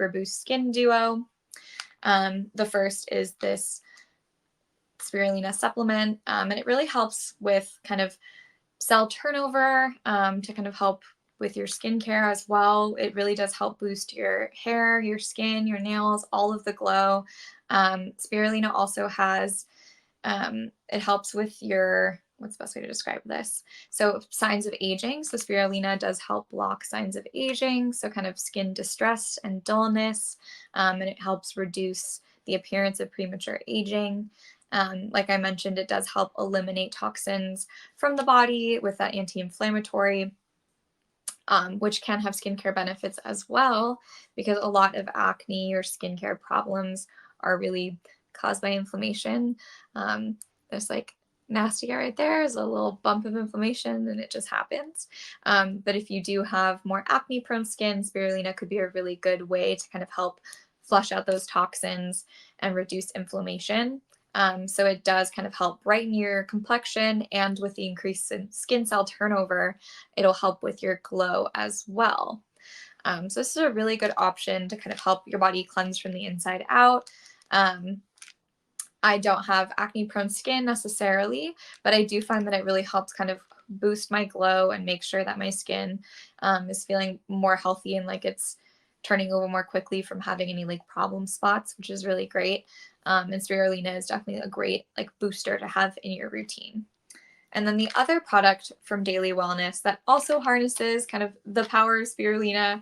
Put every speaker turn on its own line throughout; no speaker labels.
Superboost Skin Duo. The first is this spirulina supplement, and it really helps with kind of cell turnover, to kind of help with your skincare as well. It really does help boost your hair, your skin, your nails, all of the glow. Spirulina also has, it helps with your, what's the best way to describe this? So signs of aging. So spirulina does help block signs of aging. So kind of skin distress and dullness, and it helps reduce the appearance of premature aging. Like I mentioned, it does help eliminate toxins from the body with that anti-inflammatory, which can have skincare benefits as well, because a lot of acne or skincare problems are really caused by inflammation. There's like nasty hair right there is a little bump of inflammation and it just happens. But if you do have more acne prone skin, spirulina could be a really good way to kind of help flush out those toxins and reduce inflammation. So it does kind of help brighten your complexion, and with the increase in skin cell turnover, it'll help with your glow as well. So this is a really good option to kind of help your body cleanse from the inside out. I don't have acne prone skin necessarily, but I do find that it really helps kind of boost my glow and make sure that my skin is feeling more healthy and like it's turning over more quickly from having any like problem spots, which is really great. And spirulina is definitely a great like booster to have in your routine. And then the other product from Daily Wellness that also harnesses kind of the power of spirulina,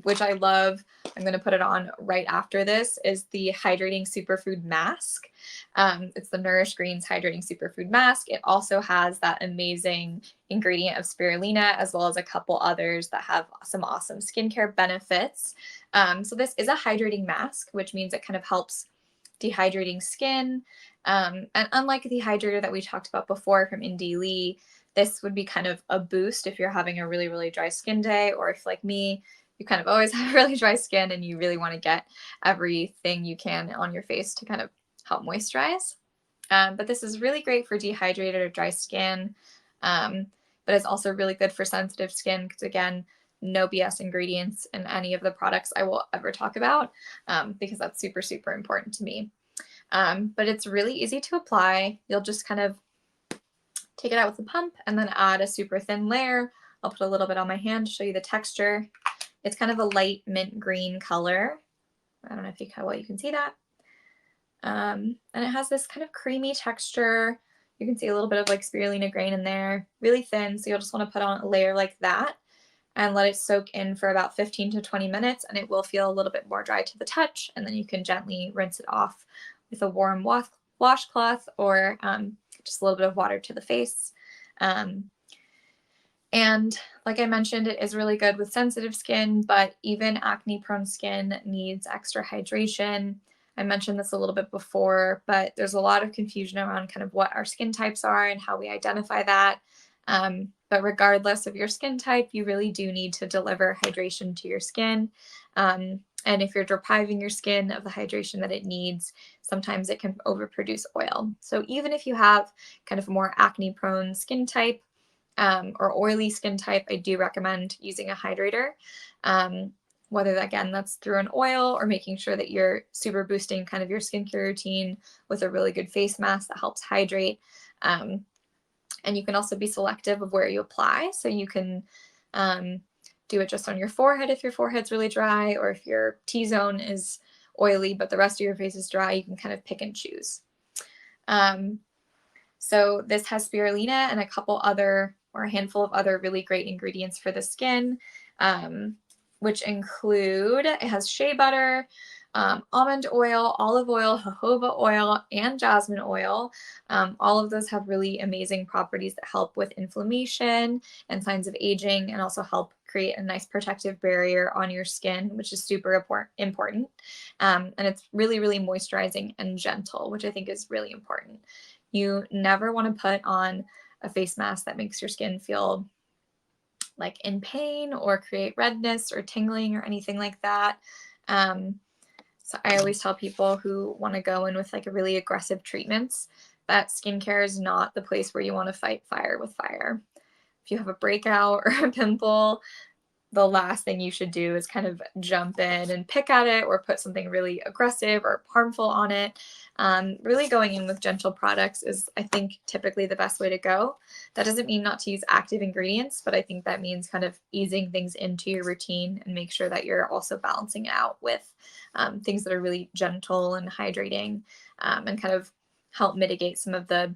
which I love, I'm going to put it on right after this, is the Hydrating Superfood Mask. It's the Nourish Greens Hydrating Superfood Mask. It also has that amazing ingredient of spirulina, as well as a couple others that have some awesome skincare benefits. So this is a hydrating mask, which means it kind of helps dehydrating skin. And unlike the hydrator that we talked about before from Indie Lee, this would be kind of a boost if you're having a really, really dry skin day, or if like me, you kind of always have really dry skin and you really want to get everything you can on your face to kind of help moisturize. But this is really great for dehydrated or dry skin, but it's also really good for sensitive skin because, again, no BS ingredients in any of the products I will ever talk about, because that's super, super important to me. But it's really easy to apply. You'll just kind of take it out with a pump and then add a super thin layer. I'll put a little bit on my hand to show you the texture. It's kind of a light mint green color. I don't know if you can see that. And it has this kind of creamy texture. You can see a little bit of like spirulina grain in there, really thin. So you'll just want to put on a layer like that and let it soak in for about 15 to 20 minutes, and it will feel a little bit more dry to the touch. And then you can gently rinse it off with a warm washcloth, or just a little bit of water to the face. And like I mentioned, it is really good with sensitive skin, but even acne prone skin needs extra hydration. I mentioned this a little bit before, but there's a lot of confusion around kind of what our skin types are and how we identify that. But regardless of your skin type, you really do need to deliver hydration to your skin. And if you're depriving your skin of the hydration that it needs, sometimes it can overproduce oil. So even if you have kind of a more acne prone skin type, or oily skin type, I do recommend using a hydrator. Whether again, that's through an oil or making sure that you're super boosting kind of your skincare routine with a really good face mask that helps hydrate. And you can also be selective of where you apply. So you can do it just on your forehead if your forehead's really dry, or if your T-zone is oily but the rest of your face is dry, you can kind of pick and choose. So this has spirulina and a couple other, or a handful of other really great ingredients for the skin, which include, it has shea butter, almond oil, olive oil, jojoba oil, and jasmine oil. All of those have really amazing properties that help with inflammation and signs of aging, and also help create a nice protective barrier on your skin, which is super important. And it's really, really moisturizing and gentle, which I think is really important. You never want to put on a face mask that makes your skin feel like in pain or create redness or tingling or anything like that. So I always tell people who want to go in with like a really aggressive treatments that skincare is not the place where you want to fight fire with fire. If you have a breakout or a pimple, the last thing you should do is kind of jump in and pick at it or put something really aggressive or harmful on it. Really going in with gentle products is, I think, typically the best way to go. That doesn't mean not to use active ingredients, but I think that means kind of easing things into your routine and make sure that you're also balancing it out with things that are really gentle and hydrating, and kind of help mitigate some of the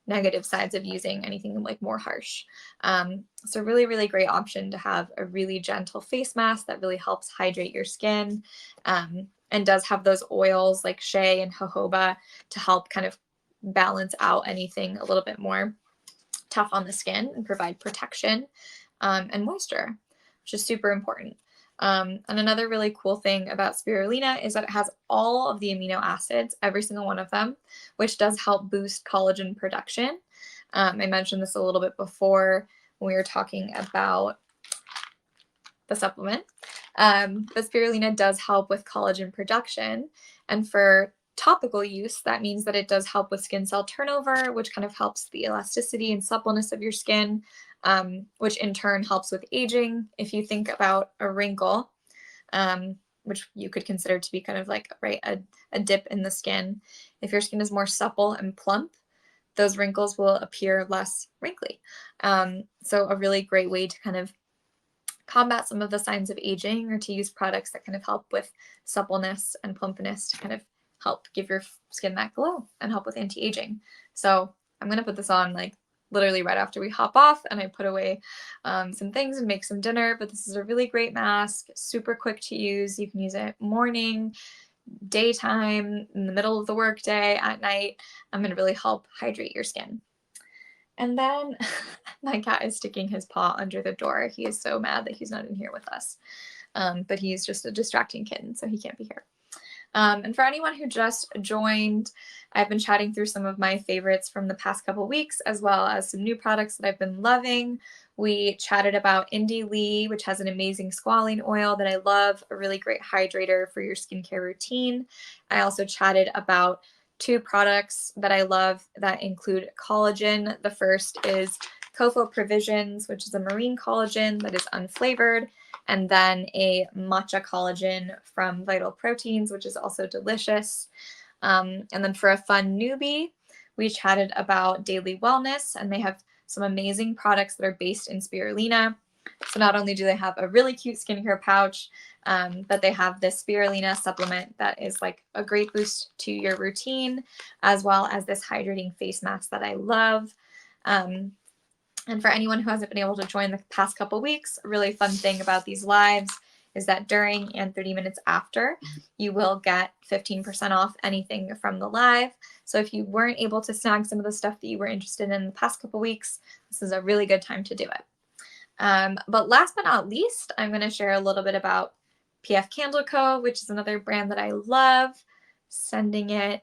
negative sides of using anything like more harsh. So really, really great option to have a really gentle face mask that really helps hydrate your skin, and does have those oils like shea and jojoba to help kind of balance out anything a little bit more tough on the skin and provide protection, and moisture, which is super important. And another really cool thing about spirulina is that it has all of the amino acids, every single one of them, which does help boost collagen production. I mentioned this a little bit before when we were talking about the supplement. But spirulina does help with collagen production. And for topical use, that means that it does help with skin cell turnover, which kind of helps the elasticity and suppleness of your skin, which in turn helps with aging. If you think about a wrinkle, which you could consider to be kind of like, right, a dip in the skin, if your skin is more supple and plump, those wrinkles will appear less wrinkly. So a really great way to kind of combat some of the signs of aging, or to use products that kind of help with suppleness and plumpness to kind of help give your skin that glow and help with anti-aging. So I'm going to put this on like literally right after we hop off, and I put away some things and make some dinner. But this is a really great mask, super quick to use. You can use it morning, daytime, in the middle of the workday, at night. I'm going to really help hydrate your skin. And then my cat is sticking his paw under the door. He is so mad that he's not in here with us. But he's just a distracting kitten, so he can't be here. And for anyone who just joined, I've been chatting through some of my favorites from the past couple weeks, as well as some new products that I've been loving. We chatted about Indie Lee, which has an amazing squalene oil that I love, a really great hydrator for your skincare routine. I also chatted about 2 products that I love that include collagen. The first is Kofo Provisions, which is a marine collagen that is unflavored, and then a matcha collagen from Vital Proteins, which is also delicious. And then for a fun newbie, we chatted about Daily Wellness, and they have some amazing products that are based in spirulina. So not only do they have a really cute skincare pouch, but they have this spirulina supplement that is like a great boost to your routine, as well as this hydrating face mask that I love. And for anyone who hasn't been able to join the past couple weeks, a really fun thing about these lives is that during and 30 minutes after, you will get 15% off anything from the live. So if you weren't able to snag some of the stuff that you were interested in the past couple weeks, this is a really good time to do it. But last but not least, I'm going to share a little bit about PF Candle Co., which is another brand that I love. Sending it